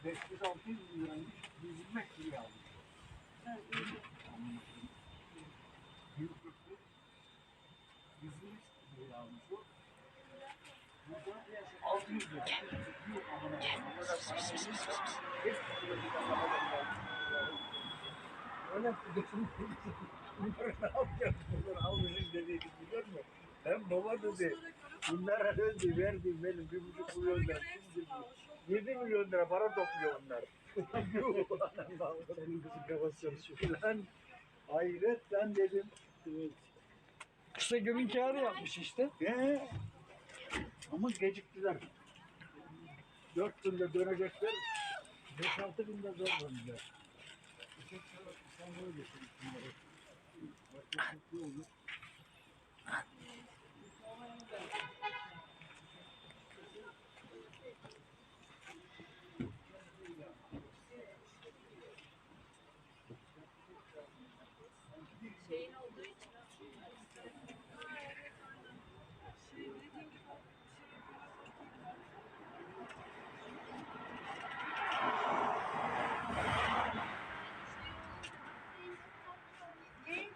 500-600 liraymış, 125 liraya almış. Evet, iyi. 140'lı 125 liraya almış o. Burada 600 lira. Yok amına koyayım. Bu kadar para veriyorsa 500 lira bir tane adam almış. Öyle bunları ne yapacağız? Bunları almışız dediydik biliyor musun? Ben baba dedi. Bunlara dedi verdim benim 1,5 milyon lira. Şimdi 7 milyon lira para topluyor onlar. Senin kızın kafası çalışıyor. Lan hayret lan dedim. Evet. Kısa gömün kağıdı yapmış işte. Ama geciktiler. 4 günde dönecekler. 5-6 günde zor döndüler. Sen böyle geçin bunları. Başka bir şey olur. Şeyin olduğu için. Ha, evet, aynen. Şey, dediğin gibi şey. Ne?